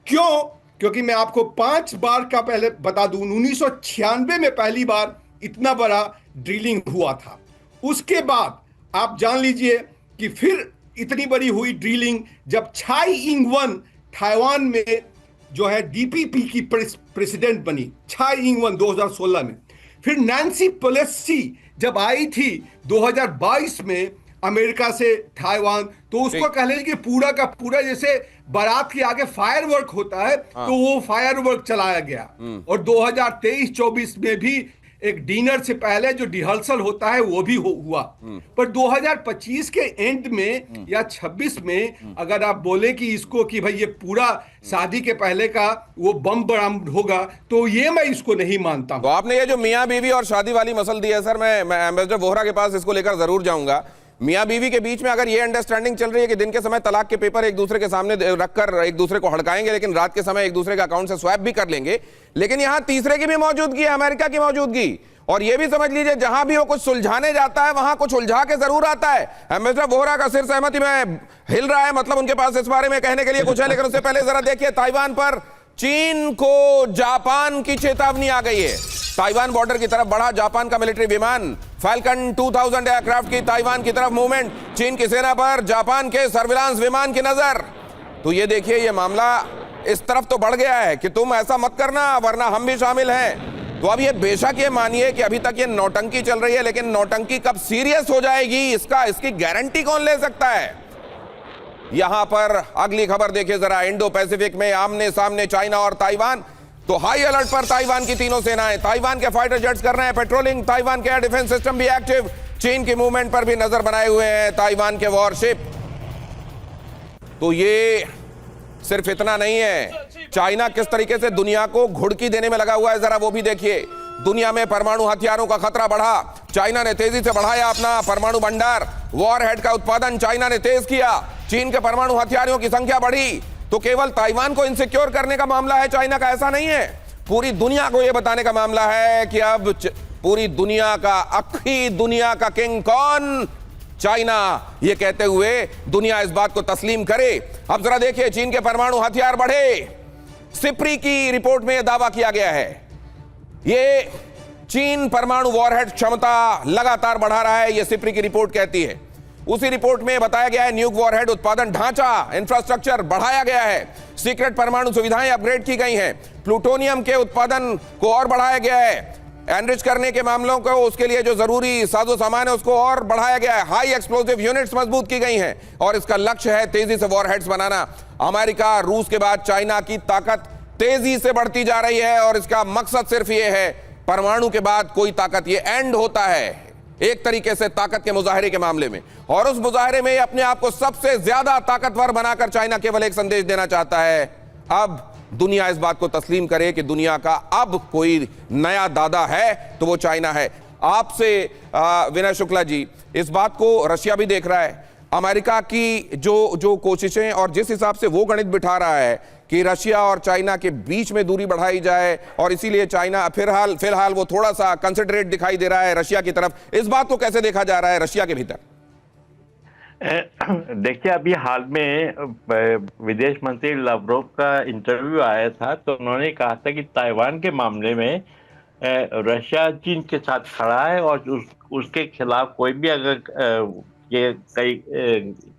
क्यों? क्योंकि मैं आपको 5 बार का पहले बता दूं, 1996 में पहली बार इतना बड़ा ड्रिलिंग हुआ था। उसके बाद आप जान लीजिए कि फिर इतनी बड़ी हुई ड्रिलिंग जब छाई इंग वन ताइवान में जो है डीपीपी की प्रेसिडेंट बनी, छाई इंग वन 2016 में। फिर नैन्सी पेलोसी जब आई थी 2022 में अमेरिका से ताइवान, तो उसको कह लें कि पूरा का पूरा जैसे बारात के आगे फायरवर्क होता है, तो वो फायरवर्क चलाया गया। और 2023-24 में भी एक डिनर से पहले जो रिहर्सल होता है वो भी हुआ। पर 2025 के एंड में या 26 में अगर आप बोले कि इसको कि भाई ये पूरा शादी के पहले का वो बम बरामद होगा, तो ये मैं इसको नहीं मानता हूं। तो आपने ये जो मियां बीवी और शादी वाली मसल दी है सर, मैं एम्बेसडर वोहरा के पास इसको लेकर जरूर जाऊंगा। मियां बीवी के बीच में अगर ये अंडरस्टैंडिंग चल रही है कि दिन के समय तलाक के पेपर एक दूसरे के सामने रखकर एक दूसरे को हड़काएंगे, लेकिन रात के समय एक दूसरे के अकाउंट से स्वैप भी कर लेंगे, लेकिन यहां तीसरे की भी मौजूदगी है, अमेरिका की मौजूदगी। और ये भी समझ लीजिए जहां भी वो कुछ सुलझाने जाता है वहां कुछ उलझा के जरूर आता है। एम्बेसडर वोहरा का सिर सहमति में हिल रहा है, मतलब उनके पास इस बारे में कहने के लिए कुछ है। लेकिन उससे पहले जरा देखिए, ताइवान पर चीन को जापान की चेतावनी आ गई है। ताइवान बॉर्डर की तरफ बढ़ा जापान का मिलिट्री विमान, फैल्कन 2000 एयरक्राफ्ट की ताइवान की तरफ मूवमेंट, चीन की सेना पर जापान के सर्विलांस विमान की नजर। तो ये देखिए, ये मामला इस तरफ तो बढ़ गया है कि तुम ऐसा मत करना वरना हम भी शामिल हैं। तो अब ये बेशक ये मानिए कि अभी तक ये नौटंकी चल रही है, लेकिन नौटंकी कब सीरियस हो जाएगी इसकी गारंटी कौन ले सकता है। यहां पर अगली खबर देखिए जरा, इंडो पैसिफिक में आमने सामने चाइना और ताइवान। तो हाई अलर्ट पर ताइवान की तीनों सेनाएं, ताइवान के फाइटर जेट्स कर रहे हैं पेट्रोलिंग, ताइवान के एयर डिफेंस सिस्टम भी एक्टिव, चीन की मूवमेंट पर भी नजर बनाए हुए हैं ताइवान के वॉरशिप। तो ये सिर्फ इतना नहीं है, चाइना किस तरीके से दुनिया को घुड़की देने में लगा हुआ है जरा वो भी देखिए। दुनिया में परमाणु हथियारों का खतरा बढ़ा, चाइना ने तेजी से बढ़ाया अपना परमाणु भंडार, वॉरहेड का उत्पादन चाइना ने तेज किया, चीन के परमाणु हथियारों की संख्या बढ़ी। तो केवल ताइवान को इनसिक्योर करने का मामला है चाइना का, ऐसा नहीं है। पूरी दुनिया को यह बताने का मामला है कि अब पूरी दुनिया का, अखी दुनिया का किंग कौन? चाइना। ये कहते हुए दुनिया इस बात को तस्लीम करे। अब जरा देखिए, चीन के परमाणु हथियार बढ़े। सिप्री की रिपोर्ट में यह दावा किया गया है, ये चीन परमाणु वॉरहेड क्षमता लगातार बढ़ा रहा है, यह सिप्री की रिपोर्ट कहती है। उसी रिपोर्ट में बताया गया है न्यूक वॉरहेड उत्पादन ढांचा, इंफ्रास्ट्रक्चर बढ़ाया गया है, सीक्रेट परमाणु सुविधाएं अपग्रेड की गई हैं, प्लूटोनियम के उत्पादन को और बढ़ाया गया है, एनरिच करने के मामलों को उसके लिए जो जरूरी साजो सामान है उसको और बढ़ाया गया है, हाई एक्सप्लोसिव यूनिट्स मजबूत की गई हैं, और इसका लक्ष्य है तेजी से वॉरहेड्स बनाना। अमेरिका रूस के बाद चाइना की ताकत तेजी से बढ़ती जा रही है, और इसका मकसद सिर्फ ये है, परमाणु के बाद कोई ताकत, ये एंड होता है एक तरीके से ताकत के मुजाहरे के मामले में, और उस मुजाहरे में अपने आप को सबसे ज्यादा ताकतवर बनाकर चाइना केवल एक संदेश देना चाहता है, अब दुनिया इस बात को तस्लीम करे कि दुनिया का अब कोई नया दादा है तो वो चाइना है। आपसे विनय शुक्ला जी, इस बात को रशिया भी देख रहा है, अमेरिका की जो कोशिशें और जिस हिसाब से वो गणित बिठा रहा है कि रशिया और चाइना के बीच में दूरी बढ़ाई जाए, और इसीलिए चाइना फिलहाल वो थोड़ा सा कंसिडरेट दिखाई दे रहा है रशिया की तरफ, इस बात को कैसे देखा जा रहा है रशिया के भीतर? देखिए, अभी हाल में विदेश मंत्री लावरोव का इंटरव्यू आया था, तो उन्होंने कहा था कि ताइवान के मामले में रशिया चीन के साथ खड़ा है, और उसके खिलाफ कोई भी अगर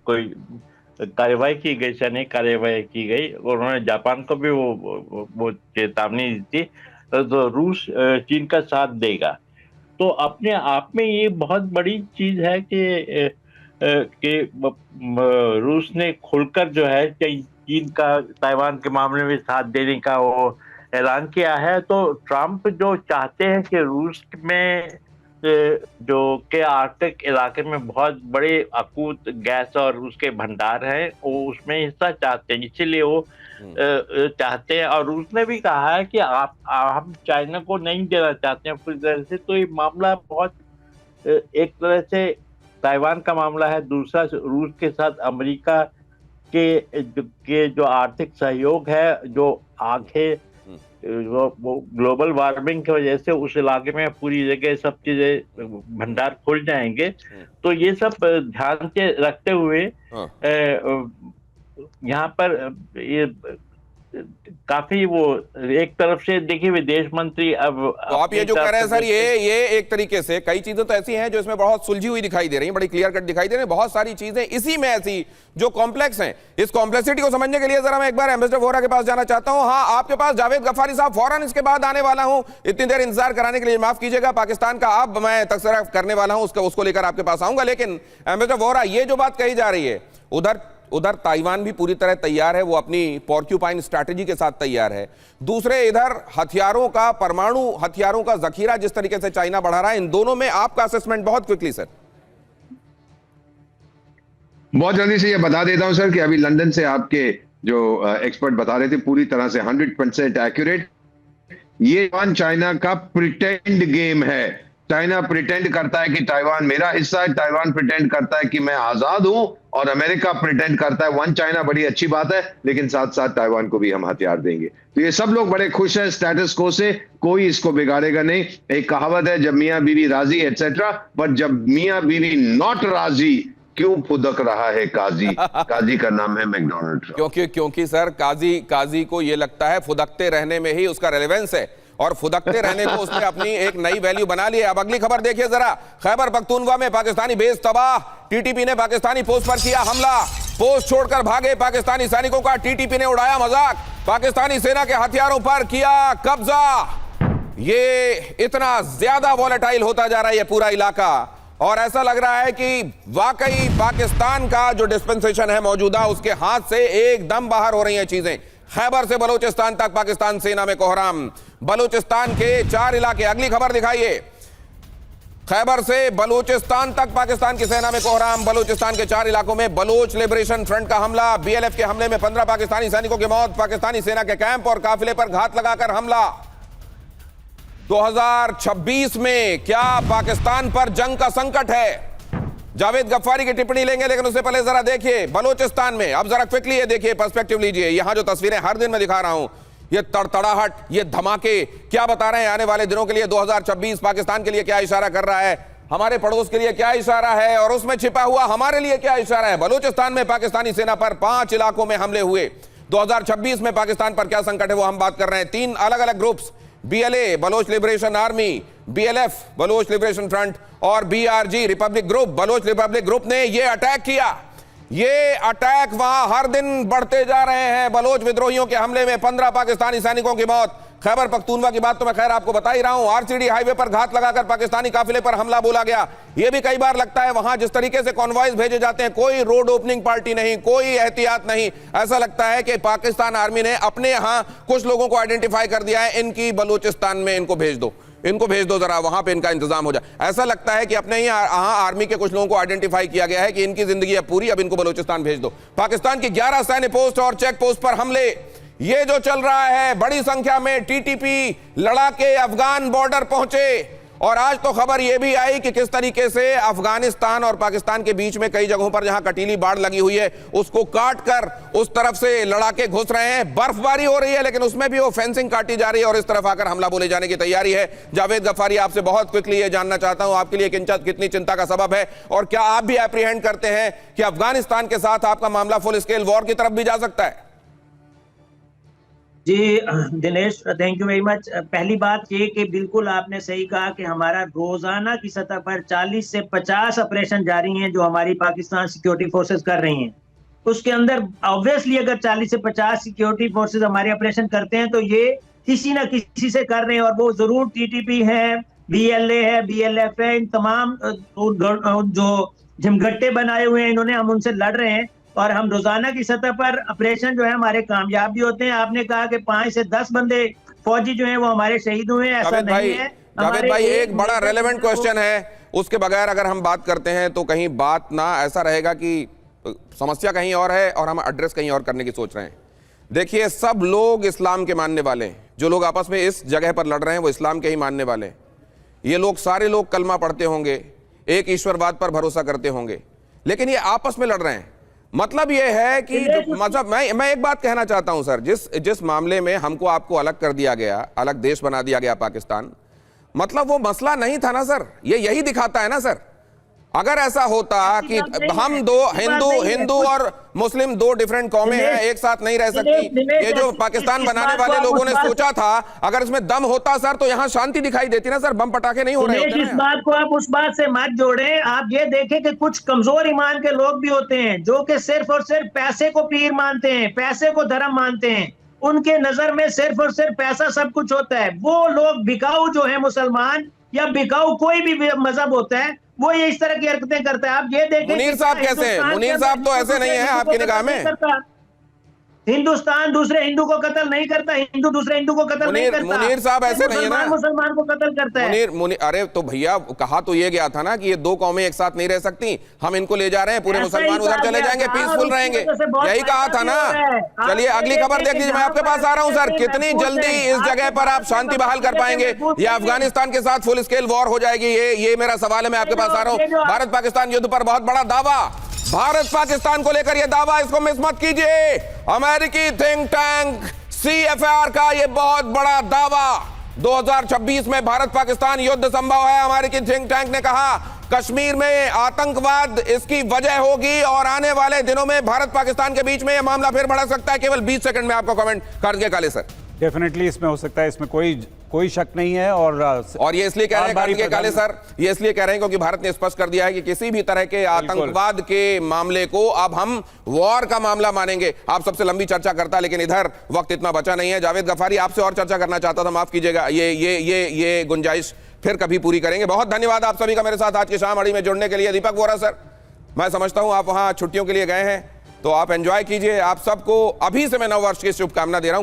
कोई कार्रवाई की गई, सैनिक कार्रवाई की गई, उन्होंने जापान को भी वो चेतावनी दी थी, तो रूस चीन का साथ देगा। तो अपने आप में ये बहुत बड़ी चीज है कि रूस ने खुलकर जो है चीन का ताइवान के मामले में साथ देने का वो ऐलान किया है। तो ट्रम्प जो चाहते हैं कि रूस में जो के आर्कटिक इलाके में बहुत बड़े अकूत गैस और उसके भंडार हैं, वो उसमें हिस्सा चाहते हैं, इसीलिए वो चाहते हैं। और रूस ने भी कहा है कि हम चाइना को नहीं देना चाहते हैं पूरी तरह से। तो ये मामला बहुत एक तरह से ताइवान का मामला है, दूसरा रूस के साथ अमेरिका के जो आर्थिक सहयोग है, जो आगे वो ग्लोबल वार्मिंग की वजह से उस इलाके में पूरी जगह सब चीजें भंडार खुल जाएंगे। तो ये सब ध्यान से रखते हुए यहाँ पर ये काफी वो एक तरफ से देखिए विदेश मंत्री अब तो आप ये जो कह रहे हैं सर, ये एक तरीके से कई चीजें तो ऐसी हैं जो इसमें बहुत सुलझी हुई दिखाई दे रही हैं, बड़ी क्लियर कट दिखाई दे रही हैं, बहुत सारी चीजें इसी में ऐसी जो कॉम्प्लेक्स हैं। इस कॉम्प्लेक्सिटी को समझने के लिए जरा मैं एक बार एम्बेसडर वोहरा के पास जाना चाहता हूं। हाँ, आपके पास जावेद गफ्फारी साहब फौरन इसके बाद आने वाला हूं, इतनी देर इंतजार कराने के लिए माफ कीजिएगा। पाकिस्तान का अब मैं तस्करा करने वाला हूं, उसको लेकर आपके पास आऊंगा। लेकिन एम्बेसडर वोहरा, ये जो बात कही जा रही है, उधर ताइवान भी पूरी तरह तैयार है, वो अपनी पोर्क्यूपाइन स्ट्रैटेजी के साथ तैयार है। दूसरे इधर हथियारों का, परमाणु हथियारों का जखीरा जिस तरीके से चाइना बढ़ा रहा है, इन दोनों में आपका असेसमेंट बहुत क्विकली सर। बहुत जल्दी से ये बता देता हूं सर कि अभी लंदन से आपके जो एक्सपर्ट बता रहे थे पूरी तरह से 100% एक्यूरेट। ये चाइना का प्रिटेंड गेम है। चाइना प्रिटेंड करता है कि ताइवान मेरा हिस्सा है, ताइवान प्रिटेंड करता है कि मैं आजाद हूं, और अमेरिका प्रिटेंड करता है वन चाइना। बड़ी अच्छी बात है, लेकिन साथ साथ ताइवान को भी हम हथियार देंगे। तो ये सब लोग बड़े खुश हैं स्टेटस को से, कोई इसको बिगाड़ेगा नहीं। एक कहावत है, जब मियां बीवी राजी एटसेट्रा, पर जब मियां बीवी नॉट राजी, क्यों फुदक रहा है काजी। काजी का नाम है मैकडोनल्ड। क्योंकि सर काजी को ये लगता है फुदकते रहने में ही उसका रेलेवेंस है, और फुदकते रहने को उसने अपनी एक नई वैल्यू बना ली है। अब अगली खबर देखिए जरा। खैबर पख्तूनख्वा में पाकिस्तानी बेस तबाह, टीटीपी ने पाकिस्तानी पोस्ट पर किया हमला, पोस्ट छोड़कर भागे पाकिस्तानी सैनिकों का टीटीपी ने उड़ाया मजाक, पाकिस्तानी सेना के हथियारों पर किया कब्जा। ये इतना ज्यादा वॉलेटाइल होता जा रहा है ये पूरा इलाका, और ऐसा लग रहा है कि वाकई पाकिस्तान का जो डिस्पेंसेशन है मौजूदा, उसके हाथ से एकदम बाहर हो रही हैं चीजें। खैबर से बलूचिस्तान तक पाकिस्तान सेना में कोहराम, बलूचिस्तान के 4 इलाके। अगली खबर दिखाइए। खैबर से बलूचिस्तान तक पाकिस्तान की सेना में कोहराम, बलूचिस्तान के 4 इलाकों में बलोच लिबरेशन फ्रंट का हमला, बीएलएफ के हमले में 15 पाकिस्तानी सैनिकों की मौत, पाकिस्तानी सेना के कैंप और काफिले पर घात लगाकर हमला। 2026 में क्या पाकिस्तान पर जंग का संकट है? जावेद गफ्फारी की टिप्पणी लेंगे, लेकिन उससे पहले जरा देखिए बलूचिस्तान में। अब जरा क्विकली ये देखिए, पर्सपेक्टिव लीजिए। यहां जो तस्वीरें हर दिन मैं दिखा रहा हूं, ये तड़तड़ाहट, ये धमाके क्या बता रहे हैं आने वाले दिनों के लिए। 2026 पाकिस्तान के लिए क्या इशारा कर रहा है, हमारे पड़ोस के लिए क्या इशारा है, और उसमें छिपा हुआ हमारे लिए क्या इशारा है। बलूचिस्तान में पाकिस्तानी सेना पर 5 इलाकों में हमले हुए। 2026 में पाकिस्तान पर क्या संकट है वो हम बात कर रहे हैं। 3 अलग अलग groups, BLA Baloch liberation army, BLF Baloch liberation front, और BRG republic group, Baloch republic group ने ये अटैक किया। ये अटैक वहां हर दिन बढ़ते जा रहे हैं। बलोच विद्रोहियों के हमले में 15 पाकिस्तानी सैनिकों की मौत। खैबर पख्तूनख्वा की बात तो मैं खैर आपको बता ही रहा हूं। आरसीडी हाईवे पर घात लगाकर पाकिस्तानी काफिले पर हमला बोला गया। यह भी कई बार लगता है वहां जिस तरीके से कॉन्वॉयज भेजे जाते हैं, कोई रोड ओपनिंग पार्टी नहीं, कोई एहतियात नहीं। ऐसा लगता है कि पाकिस्तान आर्मी ने अपने यहां कुछ लोगों को आइडेंटिफाई कर दिया है, इनकी बलूचिस्तान में इनको भेज दो जरा, वहां पे इनका इंतजाम हो जाए। ऐसा लगता है कि अपने ही आर्मी के कुछ लोगों को आइडेंटिफाई किया गया है कि इनकी जिंदगी अब पूरी, अब इनको बलूचिस्तान भेज दो। पाकिस्तान की 11 सैन्य पोस्ट और चेक पोस्ट पर हमले, ये जो चल रहा है। बड़ी संख्या में टीटीपी लड़ाके अफगान बॉर्डर पहुंचे, और आज तो खबर यह भी आई कि किस तरीके से अफगानिस्तान और पाकिस्तान के बीच में कई जगहों पर जहां कटीली बाढ़ लगी हुई है, उसको काट कर उस तरफ से लड़ाके घुस रहे हैं। बर्फबारी हो रही है, लेकिन उसमें भी वो फेंसिंग काटी जा रही है और इस तरफ आकर हमला बोले जाने की तैयारी है। जावेद गफ्फारी, आपसे बहुत क्विकली ये जानना चाहता हूं, आपके लिए कितनी चिंता का सबब है, और क्या आप भी एप्रीहेंड करते हैं कि अफगानिस्तान के साथ आपका मामला फुल स्केल वॉर की तरफ भी जा सकता है? जी Dinesh, thank you very much. पहली बात ये कि बिल्कुल आपने सही कहा कि हमारा रोजाना की सतह पर 40 से 50 ऑपरेशन जारी हैं जो हमारी पाकिस्तान सिक्योरिटी फोर्सेस कर रही हैं। उसके अंदर ऑब्वियसली अगर 40 से 50 सिक्योरिटी फोर्सेस हमारे ऑपरेशन करते हैं तो ये किसी ना किसी से कर रहे हैं, और वो जरूर टीटीपी है, बीएलए है, बीएलएफ है, इन तमाम जो झमघट्टे बनाए हुए हैं इन्होंने, हम उनसे लड़ रहे हैं। और हम रोजाना की सतह पर ऑपरेशन जो है हमारे कामयाब भी होते हैं। आपने कहा कि 5 से 10 बंदे फौजी जो हैं वो हमारे शहीद हुए हैं, ऐसा नहीं है। जावेद भाई, एक बड़ा रेलेवेंट क्वेश्चन है, उसके बगैर अगर हम बात करते हैं तो कहीं बात ना ऐसा रहेगा कि समस्या कहीं और है और हम एड्रेस कहीं और करने की सोच रहे हैं। देखिए, सब लोग इस्लाम के मानने वाले हैं। जो लोग आपस में इस जगह पर लड़ रहे हैं वो इस्लाम के ही मानने वाले हैं। ये लोग सारे लोग कलमा पढ़ते होंगे, एक ईश्वरवाद पर भरोसा करते होंगे, लेकिन ये आपस में लड़ रहे हैं। मतलब ये है कि मतलब मैं एक बात कहना चाहता हूं सर, जिस मामले में हमको आपको अलग कर दिया गया, अलग देश बना दिया गया पाकिस्तान, मतलब वो मसला नहीं था ना सर। ये यही दिखाता है ना सर, अगर ऐसा होता कि हम दो हिंदू और मुस्लिम दो डिफरेंट कौमें हैं, एक साथ नहीं रह सकती, ये जो पाकिस्तान बनाने वाले लोगों ने सोचा था, अगर इसमें दम होता सर तो यहाँ शांति दिखाई देती ना सर, बम पटाखे नहीं हो रहे होते। इस बात को आप उस बात से मत जोड़ें। आप ये देखें कि कुछ कमजोर ईमान के लोग भी होते हैं जो कि सिर्फ और सिर्फ पैसे को पीर मानते हैं, पैसे को धर्म मानते हैं। उनके नजर में सिर्फ और सिर्फ पैसा सब कुछ होता है। वो लोग बिकाऊ जो है मुसलमान या बिकाऊ कोई भी मजहब होता है, वो ये इस तरह की हरकतें करता है। आप ये देखें मुनीर साहब कैसे हैं? मुनीर साहब तो ऐसे नहीं है आपकी निगाह में। हिंदुस्तान दूसरे हिंदू को कत्ल नहीं करता, हिंदू दूसरे हिंदू को कत्ल नहीं करता। मुनीर साहब ऐसे नहीं है ना, मुसलमान को कत्ल करता है। मुनीर अरे तो भैया कहा तो ये गया था ना कि ये दो कौमें एक साथ नहीं रह सकती, हम इनको ले जा रहे हैं, पूरे मुसलमान उधर चले जाएंगे, पीसफुल रहेंगे, यही कहा था ना। चलिए अगली खबर देख लीजिए, मैं आपके पास आ रहा हूं सर। कितनी जल्दी इस जगह पर आप शांति बहाल कर पाएंगे या अफगानिस्तान के साथ फुल स्केल वॉर हो जाएगी, ये मेरा सवाल है। मैं आपके पास आ रहा हूं। भारत पाकिस्तान युद्ध पर बहुत बड़ा दावा, भारत पाकिस्तान को लेकर यह दावा, इसको मिस मत कीजिए। अमेरिकी थिंक टैंक CFR का यह बहुत बड़ा दावा, 2026 में भारत पाकिस्तान युद्ध संभव है। अमेरिकी थिंक टैंक ने कहा कश्मीर में आतंकवाद इसकी वजह होगी और आने वाले दिनों में भारत पाकिस्तान के बीच में यह मामला फिर बढ़ सकता है। केवल 20 सेकंड में आपको कमेंट करके काले सर। डेफिनेटली इसमें हो सकता है, इसमें कोई शक नहीं है। और ये इसलिए कह रहे हैं कार्तिकेय काले सर, ये इसलिए कह रहे हैं क्योंकि भारत ने स्पष्ट कर दिया है कि किसी भी तरह के आतंकवाद के मामले को अब हम वॉर का मामला मानेंगे। आप सबसे लंबी चर्चा करता, लेकिन इधर वक्त इतना बचा नहीं है। जावेद गफारी आपसे और चर्चा करना चाहता था, माफ कीजिएगा, ये गुंजाइश फिर कभी पूरी करेंगे। बहुत धन्यवाद आप सभी का मेरे साथ आज की शाम अड़ी में जुड़ने के लिए। दीपक वोरा सर, मैं समझता हूं आप वहां छुट्टियों के लिए गए हैं, तो आप एंजॉय कीजिए। आप सबको अभी से मैं नव वर्ष की शुभकामना दे रहा हूं।